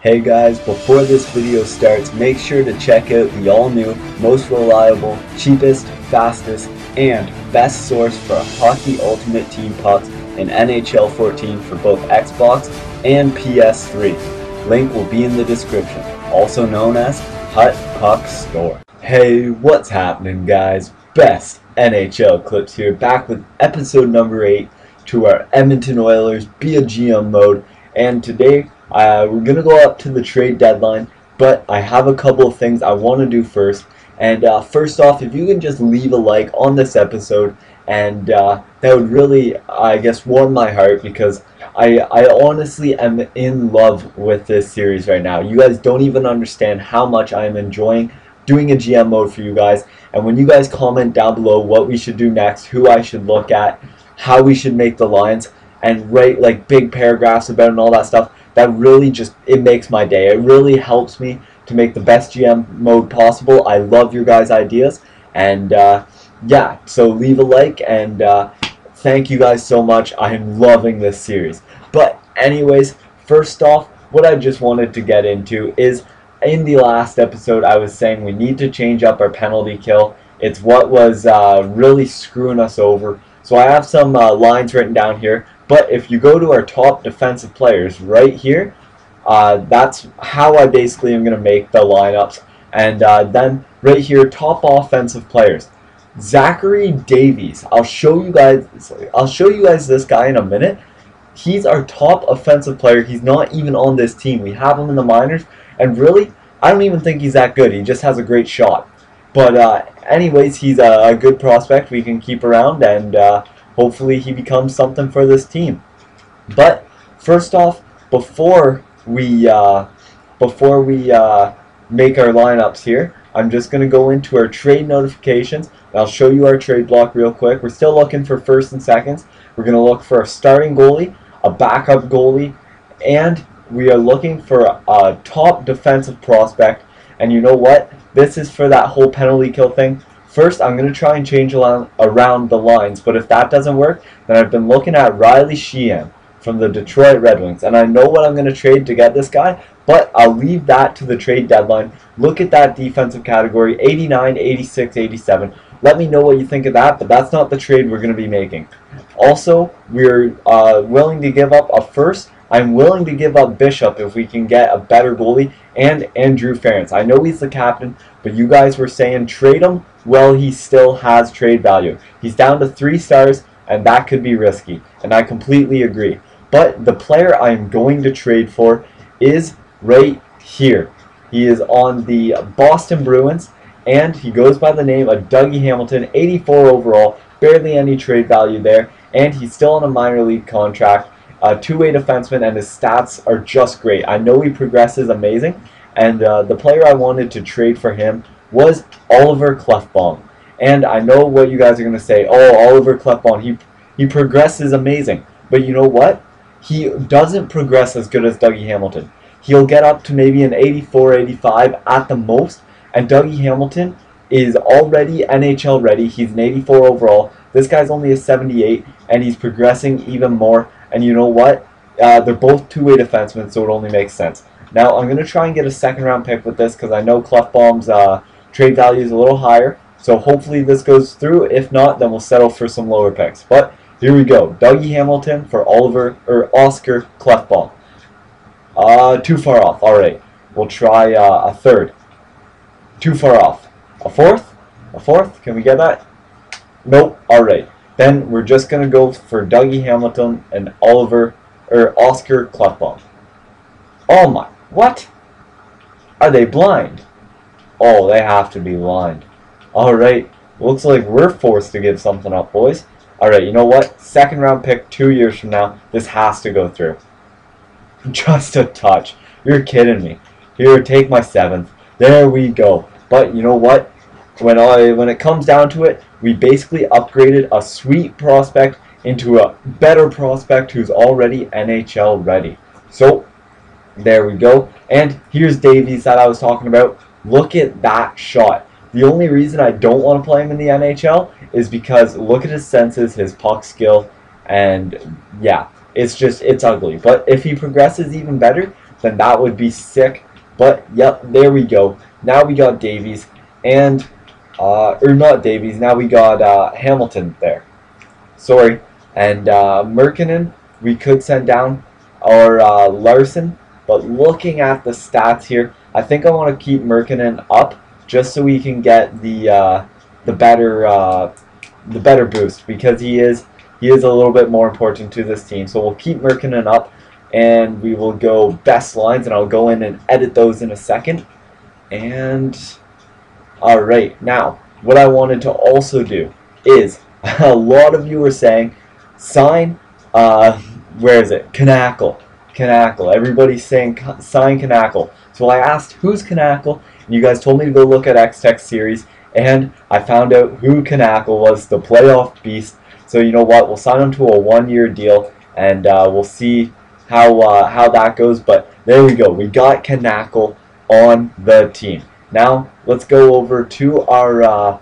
Hey guys, before this video starts, make sure to check out the all-new, most reliable, cheapest, fastest, and best source for Hockey Ultimate Team pucks in NHL 14 for both Xbox and PS3. Link will be in the description, also known as Hut Puck Store. Hey, what's happening guys? Best NHL Clips here, back with episode number 8 to our Edmonton Oilers Be a GM mode, and today we're going to go up to the trade deadline, but I have a couple of things I want to do first. And first off, if you can just leave a like on this episode, and that would really, I guess, warm my heart, because I honestly am in love with this series right now. You guys don't even understand how much I am enjoying doing a GM mode for you guys. And when you guys comment down below what we should do next, who I should look at, how we should make the lines, and write like big paragraphs about it and all that stuff, that really just, it makes my day. It really helps me to make the best GM mode possible. I love your guys' ideas, and yeah, so leave a like, and thank you guys so much. I am loving this series. But anyways, first off, what I just wanted to get into is, in the last episode I was saying we need to change up our penalty kill. It's what was really screwing us over. So I have some lines written down here. But if you go to our top defensive players right here, that's how I basically am going to make the lineups. And then right here, top offensive players. Zachary Davies. I'll show you guys this guy in a minute. He's our top offensive player. He's not even on this team. We have him in the minors, and really, I don't even think he's that good. He just has a great shot. But anyways, he's a good prospect we can keep around, and hopefully he becomes something for this team. But first off, before we make our lineups here, I'm just going to go into our trade notifications, and I'll show you our trade block real quick. We're still looking for first and seconds. We're going to look for a starting goalie, a backup goalie, and we are looking for a top defensive prospect. And you know what? This is for that whole penalty kill thing. First, I'm going to try and change around the lines, but if that doesn't work, then I've been looking at Riley Sheehan from the Detroit Red Wings, and I know what I'm going to trade to get this guy, but I'll leave that to the trade deadline. Look at that defensive category, 89, 86, 87. Let me know what you think of that, but that's not the trade we're going to be making. Also, we're willing to give up a first. I'm willing to give up Bishop if we can get a better goalie, and Andrew Ferentz. I know he's the captain, but you guys were saying trade him. Well, he still has trade value. He's down to 3 stars, and that could be risky, and I completely agree. But the player I'm going to trade for is right here. He is on the Boston Bruins, and he goes by the name of Dougie Hamilton, 84 overall, barely any trade value there, and he's still on a minor league contract. Two-way defenseman, and his stats are just great. I know he progresses amazing, and the player I wanted to trade for him was Oliver Klefbom. And I know what you guys are going to say, oh, Oliver Klefbom, he progresses amazing. But you know what? He doesn't progress as good as Dougie Hamilton. He'll get up to maybe an 84, 85 at the most, and Dougie Hamilton is already NHL ready. He's an 84 overall. This guy's only a 78, and he's progressing even more. And you know what? They're both two-way defensemen, so it only makes sense. Now, I'm going to try and get a second-round pick with this, because I know Klefbom's trade value is a little higher. So hopefully this goes through. If not, then we'll settle for some lower picks. But here we go. Dougie Hamilton for Oscar Klefbom. Too far off. All right. We'll try a third. Too far off. A fourth? A fourth? Can we get that? Nope. All right. Then we're just going to go for Dougie Hamilton and Oscar Klefbom. Oh my, what? Are they blind? Oh, they have to be blind. Alright, looks like we're forced to give something up, boys. Alright, you know what? Second round pick 2 years from now, this has to go through. Just a touch. You're kidding me. Here, take my 7th. There we go. But you know what? When it comes down to it, we basically upgraded a sweet prospect into a better prospect who's already NHL ready. So, there we go. And here's Davies that I was talking about. Look at that shot. The only reason I don't want to play him in the NHL is because look at his senses, his puck skill, and yeah, it's ugly. But if he progresses even better, then that would be sick. But yep, there we go. Now we got Davies and or not Davies. Now we got Hamilton there. Sorry, and Merkkinen we could send down, or Larson. But looking at the stats here, I think I want to keep Merkkinen up just so we can get the better boost, because he is a little bit more important to this team. So we'll keep Merkkinen up, and we will go best lines, and I'll go in and edit those in a second. And alright, now what I wanted to also do is, a lot of you were saying sign where is it? Knackle. Everybody's saying sign Knackle. So I asked who's Knackle, and you guys told me to go look at X-Tech series, and I found out who Knackle was, the playoff beast. So you know what? We'll sign him to a 1-year deal, and we'll see how that goes. But there we go. We got Knackle on the team. Now let's go over to our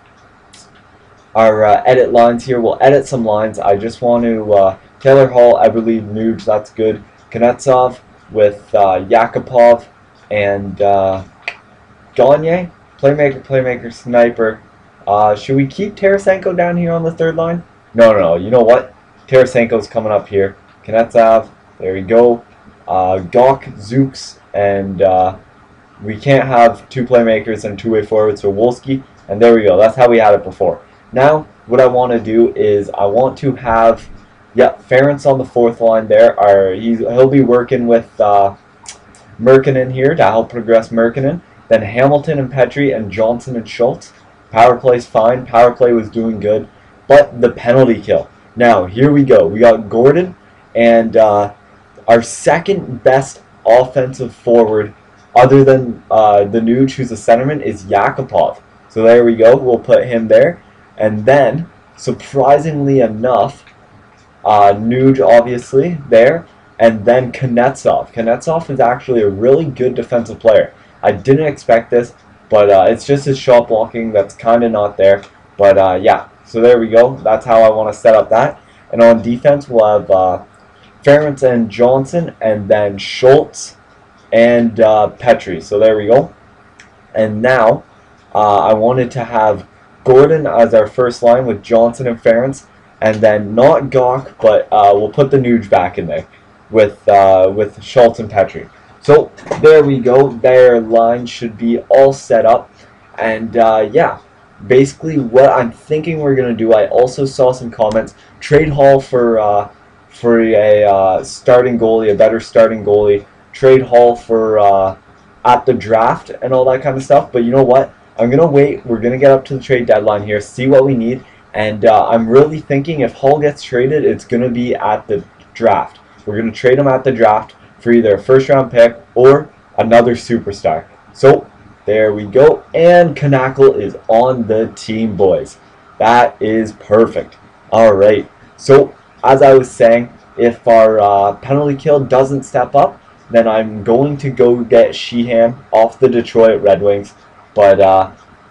edit lines here. We'll edit some lines. I just want to Taylor Hall, I believe Nuge, that's good. Kuznetsov with Yakupov and Gagne, playmaker, sniper. Should we keep Tarasenko down here on the third line? No. You know what? Tarasenko's coming up here. Kuznetsov, there we go. Gawk, Zooks, and we can't have 2 playmakers and 2-way forwards, so Wolski, and there we go. That's how we had it before. Now, what I want to do is I want to have, Ferentz on the 4th line there. He'll be working with Merkkinen here to help progress Merkkinen. Then Hamilton and Petrie and Johnson and Schultz. Power play's fine. Power play was doing good. But the penalty kill. Now, here we go. We got Gordon, and our second best offensive forward, other than the Nuge, who's a centerman, is Yakupov. So there we go. We'll put him there. And then, surprisingly enough, Nuge obviously there, and then Kuznetsov. Kuznetsov is actually a really good defensive player. I didn't expect this, but it's just his shot blocking that's kind of not there. But yeah, so there we go. That's how I want to set up that. And on defense, we'll have Ferentz and Johnson, and then Schultz and Petrie. So there we go. And now I wanted to have Gordon as our first line with Johnson and Ferentz, and then not Gawk, but we'll put the Nuge back in there with Schultz and Petrie. So there we go. Their line should be all set up, and yeah, basically what I'm thinking we're gonna do. I also saw some comments: trade Hall for a starting goalie, a better starting goalie. Trade Hall for at the draft and all that kind of stuff. But you know what? I'm going to wait. We're going to get up to the trade deadline here, see what we need. And I'm really thinking if Hall gets traded, it's going to be at the draft. We're going to trade him at the draft for either a first-round pick or another superstar. So there we go. And Knackle is on the team, boys. That is perfect. All right. So as I was saying, if our penalty kill doesn't step up, then I'm going to go get Sheehan off the Detroit Red Wings. But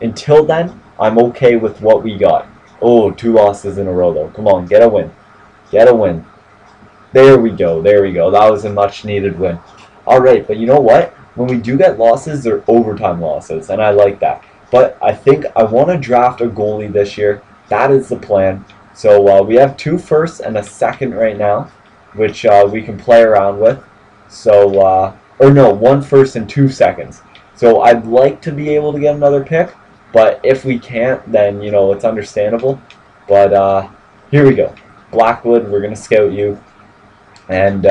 until then, I'm okay with what we got. Oh, 2 losses in a row, though. Come on, get a win. Get a win. There we go. There we go. That was a much-needed win. All right, but you know what? When we do get losses, they're overtime losses, and I like that. But I think I want to draft a goalie this year. That is the plan. So we have 2 firsts and a second right now, which we can play around with. So, or no, 1 first and 2 seconds. So I'd like to be able to get another pick, but if we can't, then, you know, it's understandable. But here we go. Blackwood, we're going to scout you. And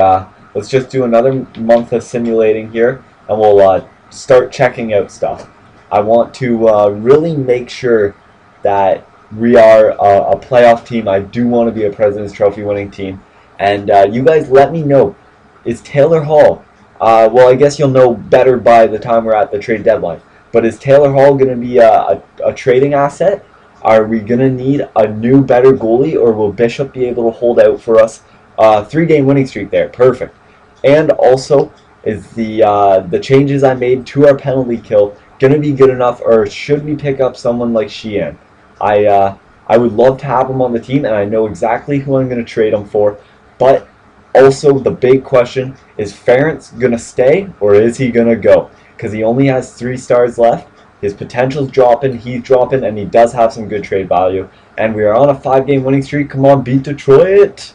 let's just do another month of simulating here, and we'll start checking out stuff. I want to really make sure that we are a playoff team. I do want to be a President's Trophy winning team. And you guys let me know, is Taylor Hall... well, I guess you'll know better by the time we're at the trade deadline. But is Taylor Hall going to be a trading asset? Are we going to need a new, better goalie? Or will Bishop be able to hold out for us? 3-game winning streak there. Perfect. And also, is the changes I made to our penalty kill going to be good enough? Or should we pick up someone like Sheehan? I would love to have him on the team, and I know exactly who I'm going to trade him for. But Also, the big question is Ferentz going to stay or is he going to go? Because he only has 3 stars left. His potential's dropping, he's dropping, and he does have some good trade value. And we are on a 5-game winning streak. Come on, beat Detroit.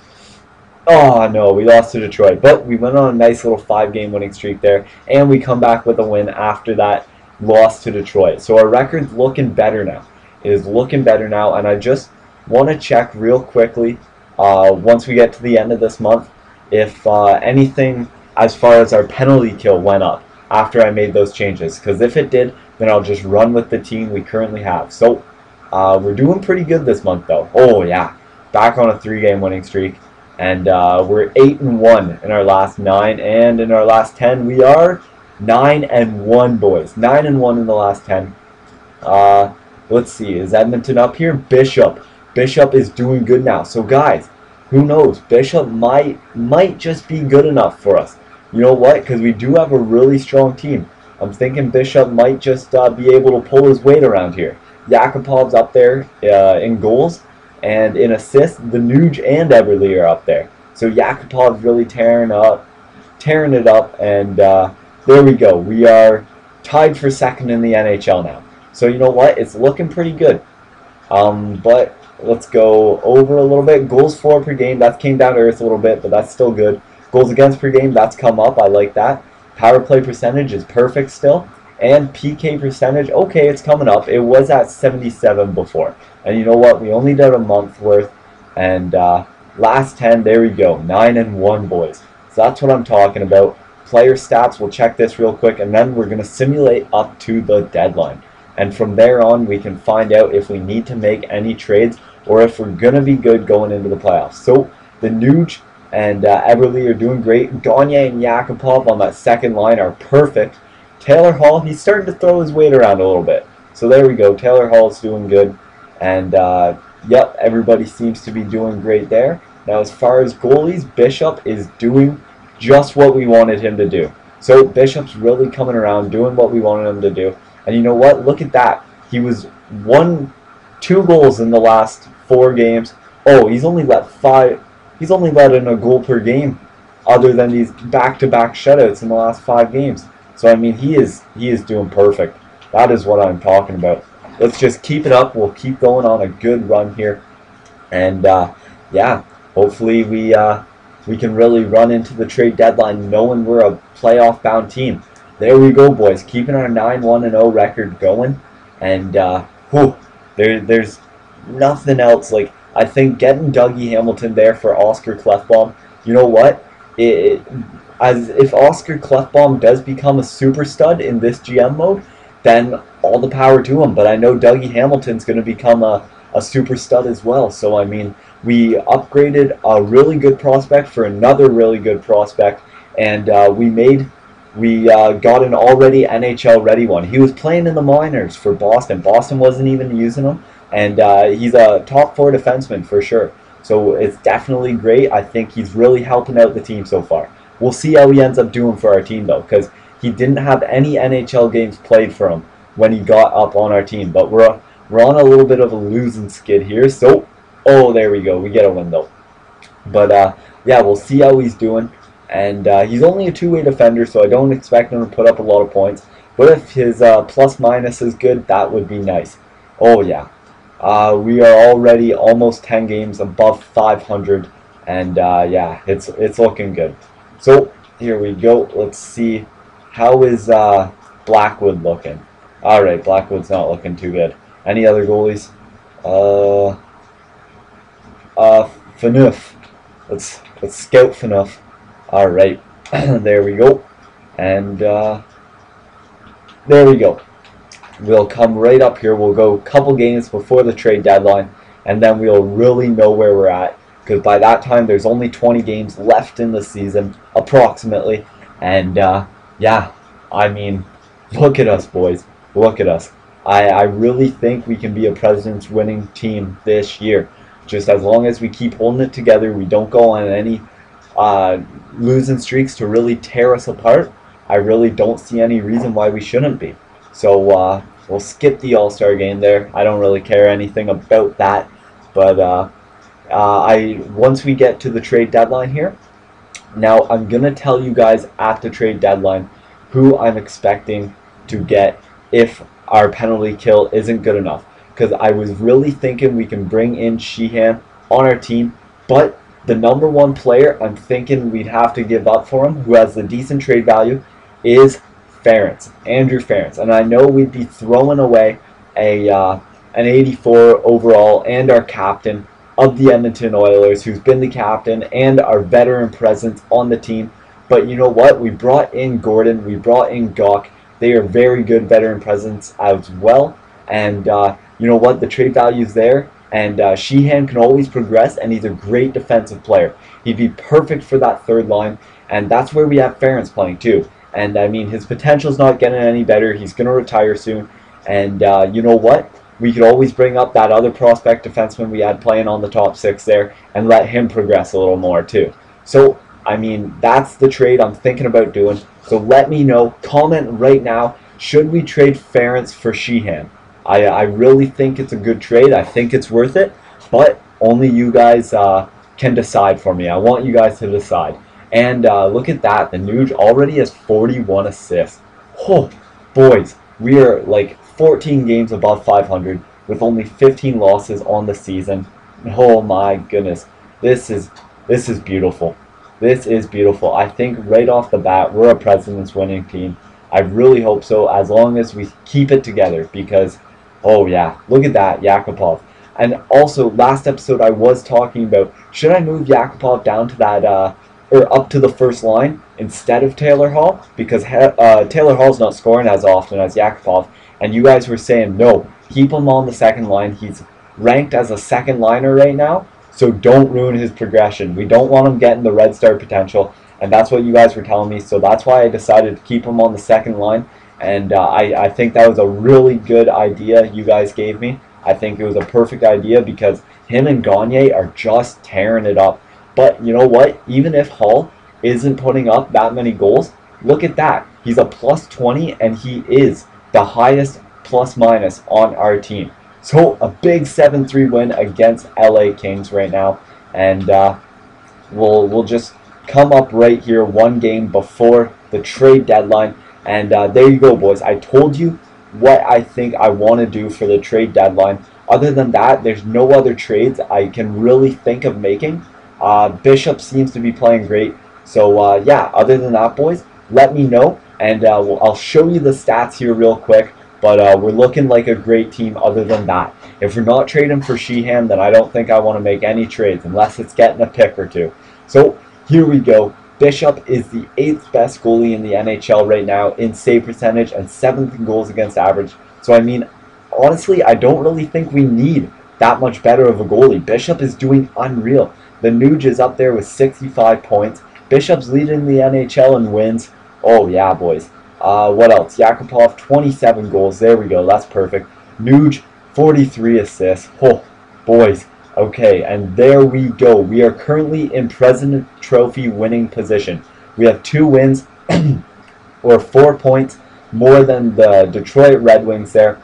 Oh, no, we lost to Detroit. But we went on a nice little 5-game winning streak there. And we come back with a win after that loss to Detroit. So our record's looking better now. It is looking better now. And I just want to check real quickly, once we get to the end of this month, if anything as far as our penalty kill went up after I made those changes. Because if it did, then I'll just run with the team we currently have. So we're doing pretty good this month, though. Oh, yeah. Back on a 3-game winning streak. And we're 8-1 in our last 9. And in our last 10, we are 9-1, boys. 9-1 in the last 10. Let's see. Is Edmonton up here? Bishop. Bishop is doing good now. So, guys, who knows? Bishop might just be good enough for us. You know what? Because we do have a really strong team. I'm thinking Bishop might just be able to pull his weight around here. Yakupov's up there in goals, and in assists, the Nuge and Everly are up there. So Yakupov's really tearing it up, and there we go. We are tied for 2nd in the NHL now. So you know what? It's looking pretty good. But let's go over a little bit. Goals for per game, that came down to earth a little bit, but that's still good. Goals against per game, that's come up. I like that. Power play percentage is perfect still. And PK percentage, okay, it's coming up. It was at 77 before. And you know what? We only did a month worth. And last 10, there we go. 9-1, boys. So that's what I'm talking about. Player stats, we'll check this real quick. And then we're going to simulate up to the deadline. And from there on, we can find out if we need to make any trades or if we're going to be good going into the playoffs. So the Nuge and Everly are doing great. Gagne and Yakupov on that second line are perfect. Taylor Hall, he's starting to throw his weight around a little bit. So there we go. Taylor Hall's doing good. And, yep, everybody seems to be doing great there. Now, as far as goalies, Bishop is doing just what we wanted him to do. So Bishop's really coming around, doing what we wanted him to do. And you know what? Look at that. He was 2 goals in the last 4 games. Oh, he's only let 5... He's only let in a goal per game other than these back-to-back shutouts in the last 5 games. So, I mean, he is doing perfect. That is what I'm talking about. Let's just keep it up. We'll keep going on a good run here. And, yeah, hopefully we can really run into the trade deadline knowing we're a playoff-bound team. There we go, boys. Keeping our 9-1-0 record going. And, there's nothing else. Like, I think getting Dougie Hamilton there for Oscar Klefbom, you know what? As if Oscar Klefbom does become a super stud in this GM mode, then all the power to him. But I know Dougie Hamilton's going to become a super stud as well. So, I mean, we upgraded a really good prospect for another really good prospect. And we got an already NHL ready one. He was playing in the minors for Boston. Boston wasn't even using him. And he's a top 4 defenseman for sure. So it's definitely great. I think he's really helping out the team so far. We'll see how he ends up doing for our team, though, because he didn't have any NHL games played for him when he got up on our team. But we're on a little bit of a losing skid here. So, oh, there we go. We get a win, though. But, yeah, we'll see how he's doing. And he's only a 2-way defender, so I don't expect him to put up a lot of points. But if his plus-minus is good, that would be nice. Oh, yeah. We are already almost 10 games above 500, and yeah, it's looking good. So here we go. Let's see, how is Blackwood looking? All right, Blackwood's not looking too good. Any other goalies? Phaneuf. Let's scout Phaneuf. All right, there we go, and there we go. We'll come right up here. We'll go a couple games before the trade deadline, and then we'll really know where we're at. Because by that time, there's only 20 games left in the season, approximately. And, yeah, I mean, look at us, boys. Look at us. I really think we can be a President's winning team this year. Just as long as we keep holding it together, we don't go on any losing streaks to really tear us apart. I really don't see any reason why we shouldn't be. So, we'll skip the All-Star game there. I don't really care anything about that. But once we get to the trade deadline here, Now, I'm going to tell you guys at the trade deadline who I'm expecting to get if our penalty kill isn't good enough. Because I was really thinking we can bring in Sheehan on our team, but the number one player I'm thinking we'd have to give up for him, who has the decent trade value, is Ference, Andrew Ference. And I know we'd be throwing away an 84 overall and our captain of the Edmonton Oilers, who's been the captain and our veteran presence on the team. But you know what? We brought in Gordon, we brought in Gawk. They are very good veteran presence as well. And you know what? The trade value is there. And Sheehan can always progress, and he's a great defensive player. He'd be perfect for that third line, and that's where we have Ference playing too. And I mean, his potential's not getting any better. He's going to retire soon. And you know what? We could always bring up that other prospect defenseman we had playing on the top six there and let him progress a little more too. So, I mean, that's the trade I'm thinking about doing. So let me know. Comment right now. Should we trade Ference for Sheehan? I really think it's a good trade. I think it's worth it. But only you guys can decide for me. I want you guys to decide. And look at that. The Nuge already has 41 assists. Oh, boys. We are like 14 games above 500 with only 15 losses on the season. Oh my goodness. This is beautiful. This is beautiful. I think right off the bat, we're a President's winning team. I really hope so, as long as we keep it together, because, oh yeah, look at that, Yakupov. And also, last episode I was talking about, should I move Yakupov down to that, or up to the first line instead of Taylor Hall? Because Taylor Hall's not scoring as often as Yakupov, and you guys were saying, no, keep him on the second line. He's ranked as a second liner right now, so don't ruin his progression. We don't want him getting the Red Star potential, and that's what you guys were telling me, so that's why I decided to keep him on the second line. And I think that was a really good idea you guys gave me. I think it was a perfect idea because him and Gagne are just tearing it up. But you know what? Even if Hall isn't putting up that many goals, look at that. He's a plus 20 and he is the highest plus minus on our team. So a big 7-3 win against LA Kings right now. And we'll just come up right here one game before the trade deadline. And there you go, boys. I told you what I think I want to do for the trade deadline. Other than that, there's no other trades I can really think of making. Bishop seems to be playing great. So, yeah, other than that, boys, let me know. And I'll show you the stats here real quick. But we're looking like a great team other than that. If we're not trading for Sheehan, then I don't think I want to make any trades unless it's getting a pick or two. So, here we go. Bishop is the 8th best goalie in the NHL right now in save percentage and 7th in goals against average. So, I mean, honestly, I don't really think we need that much better of a goalie. Bishop is doing unreal. The Nuge is up there with 65 points. Bishop's leading the NHL in wins. Oh, yeah, boys. What else? Yakupov, 27 goals. There we go. That's perfect. Nuge, 43 assists. Oh, boys. Okay, and there we go. We are currently in President Trophy winning position. We have 2 wins, or 4 points more than the Detroit Red Wings there,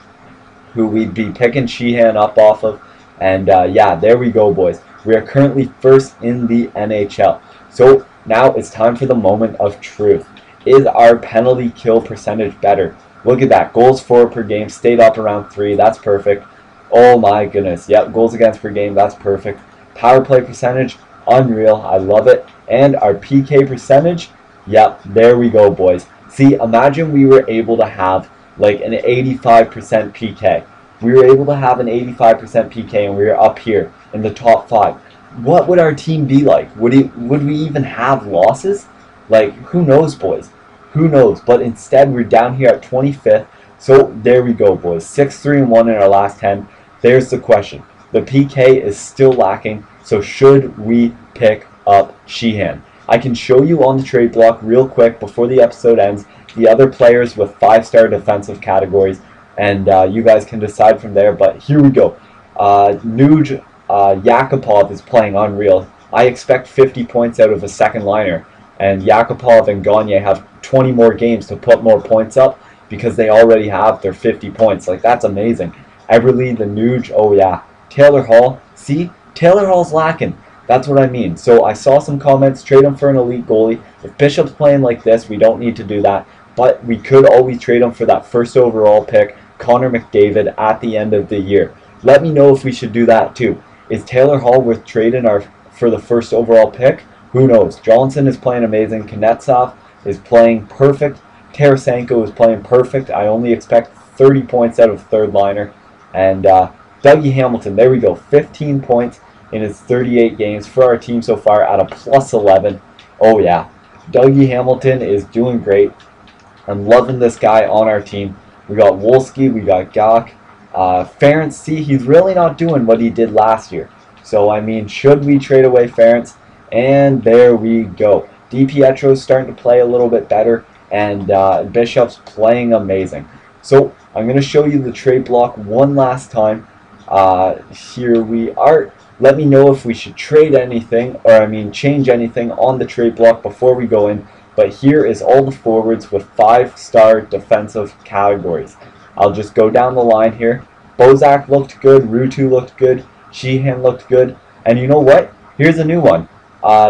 who we'd be picking Sheehan up off of. And yeah, there we go, boys. We are currently first in the NHL. So now it's time for the moment of truth. Is our penalty kill percentage better? Look at that. Goals for per game stayed up around 3. That's perfect. Oh my goodness. Yep, goals against per game. That's perfect. Power play percentage, unreal. I love it. And our PK percentage, yep, there we go, boys. See, imagine we were able to have like an 85% PK. We were able to have an 85% PK and we were up here in the top 5. What would our team be like? Would we even have losses? Like, who knows, boys? Who knows? But instead, we're down here at 25th. So there we go, boys. 6-3-1 in our last 10. There's the question. The PK is still lacking, so should we pick up Sheehan? I can show you on the trade block real quick before the episode ends the other players with 5-star defensive categories, and you guys can decide from there. But here we go. Nuge Yakupov is playing unreal. I expect 50 points out of a second liner, and Yakupov and Gagne have 20 more games to put more points up because they already have their 50 points. Like, that's amazing. Everly, the Nuge, oh yeah. Taylor Hall, see? Taylor Hall's lacking. That's what I mean. So I saw some comments, trade him for an elite goalie. If Bishop's playing like this, we don't need to do that. But we could always trade him for that first overall pick, Connor McDavid, at the end of the year. Let me know if we should do that too. Is Taylor Hall worth trading for the first overall pick? Who knows? Johnson is playing amazing. Kuznetsov is playing perfect. Tarasenko is playing perfect. I only expect 30 points out of third liner. And Dougie Hamilton, there we go. 15 points in his 38 games for our team so far at a +11. Oh yeah. Dougie Hamilton is doing great. I'm loving this guy on our team. We got Wolski, we got Gok. Ferentz, see, he's really not doing what he did last year. So, I mean, should we trade away Ferentz? And there we go. DiPietro's starting to play a little bit better, and Bishop's playing amazing. So, I'm going to show you the trade block one last time. Here we are. Let me know if we should trade anything, or I mean change anything on the trade block before we go in. But here is all the forwards with 5-star defensive categories. I'll just go down the line here. Bozak looked good. Ruutu looked good. Sheehan looked good. And you know what? Here's a new one.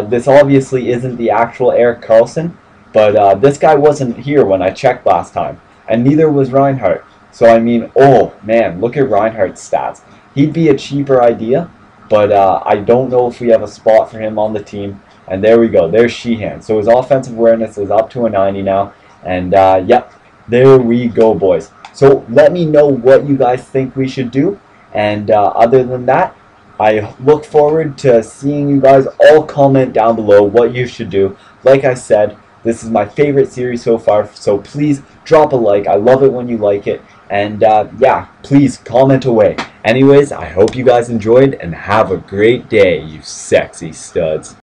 This obviously isn't the actual Erik Karlsson, but this guy wasn't here when I checked last time. And neither was Reinhardt. So I mean, oh man, look at Reinhardt's stats. He'd be a cheaper idea, but I don't know if we have a spot for him on the team. And there we go. There's Sheehan. So his offensive awareness is up to a 90 now. And yep, there we go, boys. So let me know what you guys think we should do. And other than that, I look forward to seeing you guys all comment down below what you should do. Like I said, this is my favorite series so far. So please drop a like. I love it when you like it. And yeah, please comment away. Anyways, I hope you guys enjoyed and have a great day, you sexy studs.